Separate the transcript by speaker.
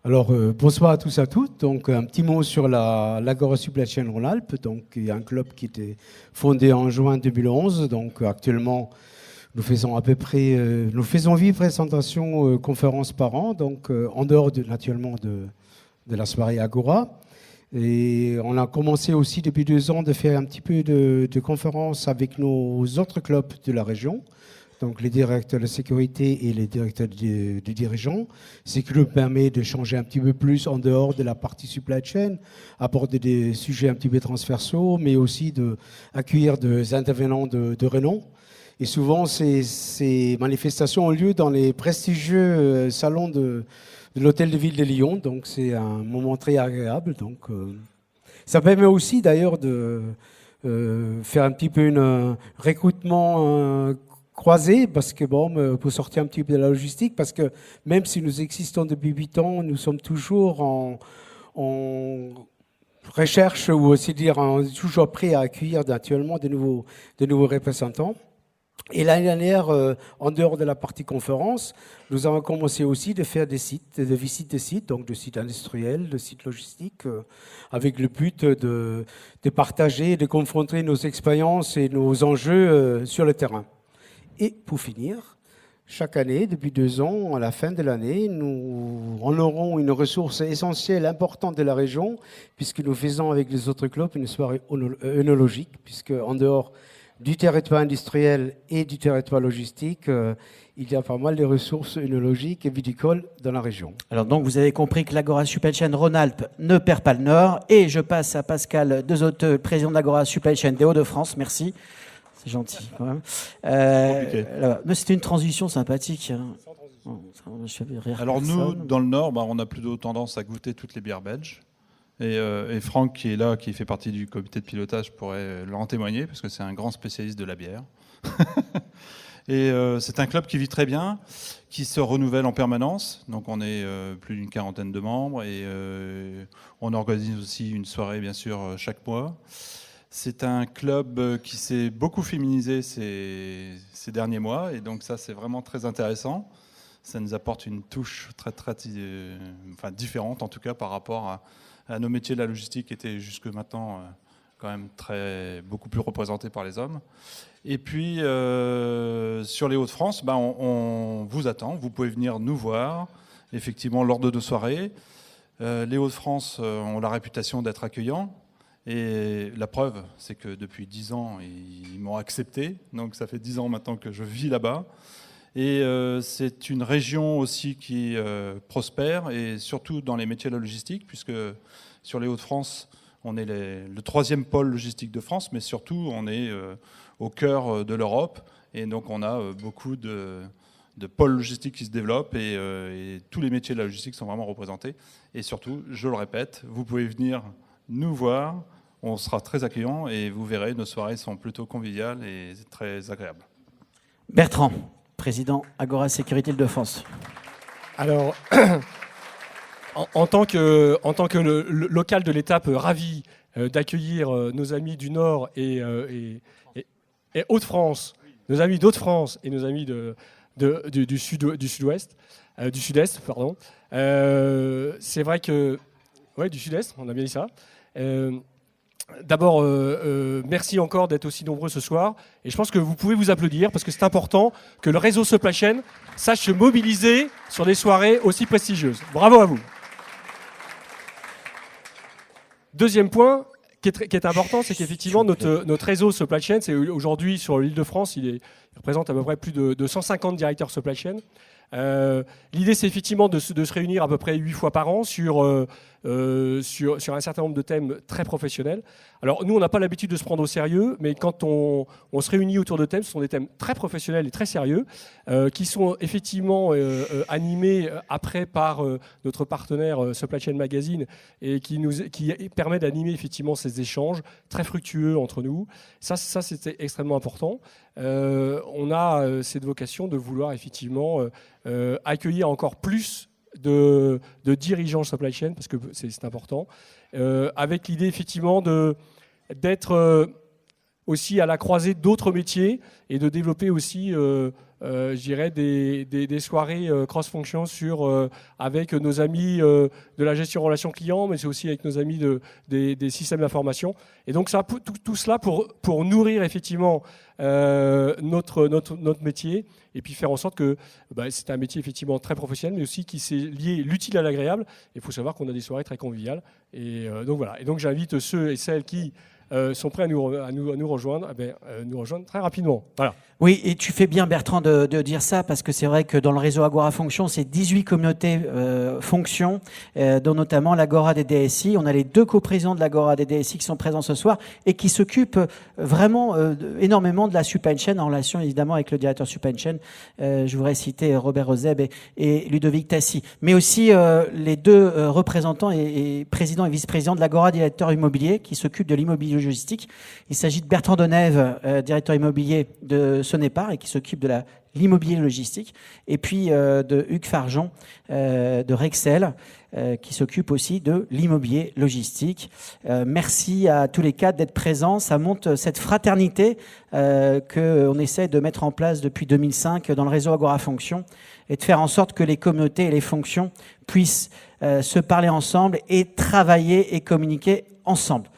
Speaker 1: Alors, bonsoir à tous et à toutes. Donc, un petit mot sur l'Agora Supply Chain Rhône-Alpes. Donc, il y a un club qui était fondé en juin 2011. Donc, actuellement, nous faisons à peu près, nous faisons 8 présentations, conférences par an. Donc, en dehors naturellement de la soirée Agora. Et on a commencé aussi depuis 2 ans de faire un petit peu de conférences avec nos autres clubs de la région. Donc les directeurs de sécurité et les directeurs de dirigeants, ce qui nous permet de changer un petit peu plus en dehors de la partie supply chain, aborder des sujets un petit peu transversaux, mais aussi d'accueillir des intervenants de renom. Et souvent, ces manifestations ont lieu dans les prestigieux salons de l'Hôtel de Ville de Lyon. Donc c'est un moment très agréable. Donc, ça permet aussi d'ailleurs de faire un petit peu un recrutement croisé, parce que bon, pour sortir un petit peu de la logistique, parce que même si nous existons depuis 8 ans, nous sommes toujours en recherche, ou aussi dire toujours prêts à accueillir actuellement de nouveaux représentants. Et l'année dernière, en dehors de la partie conférence, nous avons commencé aussi de faire des visites de sites, donc de sites industriels, de sites logistiques, avec le but de partager, de confronter nos expériences et nos enjeux sur le terrain. Et pour finir, chaque année, depuis 2 ans, à la fin de l'année, nous honorons une ressource essentielle, importante de la région, puisque nous faisons avec les autres clubs une soirée œnologique, puisque en dehors du territoire industriel et du territoire logistique, il y a pas mal de ressources œnologiques et viticoles dans la région.
Speaker 2: Alors donc vous avez compris que l'Agora Supply Chain Rhône-Alpes ne perd pas le nord. Et je passe à Pascal Dezotte, président de l'Agora Supply Chain des Hauts-de-France. Merci. C'est gentil quand même. Mais c'était une transition sympathique. Hein.
Speaker 3: Je vais rire. Alors nous, dans le Nord, on a plutôt tendance à goûter toutes les bières belges. Et Franck, qui est là, qui fait partie du comité de pilotage, pourrait leur en témoigner, parce que c'est un grand spécialiste de la bière. Et c'est un club qui vit très bien, qui se renouvelle en permanence. Donc on est plus d'une 40aine de membres, et on organise aussi une soirée, bien sûr, chaque mois. C'est un club qui s'est beaucoup féminisé ces derniers mois, et donc ça, c'est vraiment très intéressant. Ça nous apporte une touche très différente, en tout cas, par rapport à nos métiers de la logistique, qui étaient jusque maintenant quand même beaucoup plus représentés par les hommes. Et puis, sur les Hauts-de-France, on vous attend. Vous pouvez venir nous voir, effectivement, lors de nos soirées. Les Hauts-de-France ont la réputation d'être accueillants. Et la preuve, c'est que depuis 10 ans, ils m'ont accepté. Donc ça fait 10 ans maintenant que je vis là-bas. Et c'est une région aussi qui prospère, et surtout dans les métiers de la logistique, puisque sur les Hauts-de-France, on est le 3e pôle logistique de France, mais surtout on est au cœur de l'Europe. Et donc on a beaucoup de pôles logistiques qui se développent, et tous les métiers de la logistique sont vraiment représentés. Et surtout, je le répète, vous pouvez venir nous voir, on sera très accueillants, et vous verrez, nos soirées sont plutôt conviviales et très agréables.
Speaker 2: Bertrand, président Agora Sécurité Île-de-France.
Speaker 4: Alors, en tant que local de l'étape, ravi d'accueillir nos amis du Nord et Hauts-de-France, nos amis d'Hauts-de-France et nos amis du Sud-Est, pardon. C'est vrai que... Oui, du Sud-Est, on a bien dit ça. D'abord, merci encore d'être aussi nombreux ce soir. Et je pense que vous pouvez vous applaudir, parce que c'est important que le réseau Supply Chain sache se mobiliser sur des soirées aussi prestigieuses. Bravo à vous. Deuxième point qui est important, c'est qu'effectivement notre réseau Supply Chain, c'est aujourd'hui sur l'Île-de-France, il représente à peu près plus de 150 directeurs Supply Chain. L'idée, c'est effectivement de se réunir à peu près 8 fois par an sur un certain nombre de thèmes très professionnels. Alors, nous, on n'a pas l'habitude de se prendre au sérieux, mais quand on se réunit autour de thèmes, ce sont des thèmes très professionnels et très sérieux, qui sont effectivement animés après par notre partenaire Supply Chain Magazine, et qui permet d'animer effectivement ces échanges très fructueux entre nous. Ça c'était extrêmement important. On a cette vocation de vouloir effectivement accueillir encore plus de dirigeants supply chain, parce que c'est important, avec l'idée effectivement d'être aussi à la croisée d'autres métiers et de développer aussi, je dirais, des soirées cross-fonction avec nos amis de la gestion relation client, mais c'est aussi avec nos amis des systèmes d'information. Et donc ça, tout cela pour nourrir effectivement notre métier et puis faire en sorte que c'est un métier effectivement très professionnel, mais aussi qui s'est lié l'utile à l'agréable. Il faut savoir qu'on a des soirées très conviviales. Et donc voilà. Et donc j'invite ceux et celles qui sont prêts à nous rejoindre, nous rejoindre très rapidement. Voilà.
Speaker 2: Oui, et tu fais bien, Bertrand, de dire ça, parce que c'est vrai que dans le réseau Agora Fonction, c'est 18 communautés fonctions, dont notamment l'Agora des DSI. On a les 2 coprésidents de l'Agora des DSI qui sont présents ce soir et qui s'occupent vraiment énormément de la supply chain, en relation évidemment avec le directeur supply chain. Je voudrais citer Robert Rozeb et Ludovic Tassi. Mais aussi les 2 représentants et présidents et vice-présidents de l'Agora directeur immobilier qui s'occupent de l'immobilier logistique. Il s'agit de Bertrand Denève, directeur immobilier de Sonépar et qui s'occupe de l'immobilier logistique, et puis de Hugues Farjon de Rexel qui s'occupe aussi de l'immobilier logistique. Merci à tous les 4 d'être présents. Ça montre cette fraternité qu'on essaie de mettre en place depuis 2005 dans le réseau Agora Fonction et de faire en sorte que les communautés et les fonctions puissent se parler ensemble et travailler et communiquer ensemble.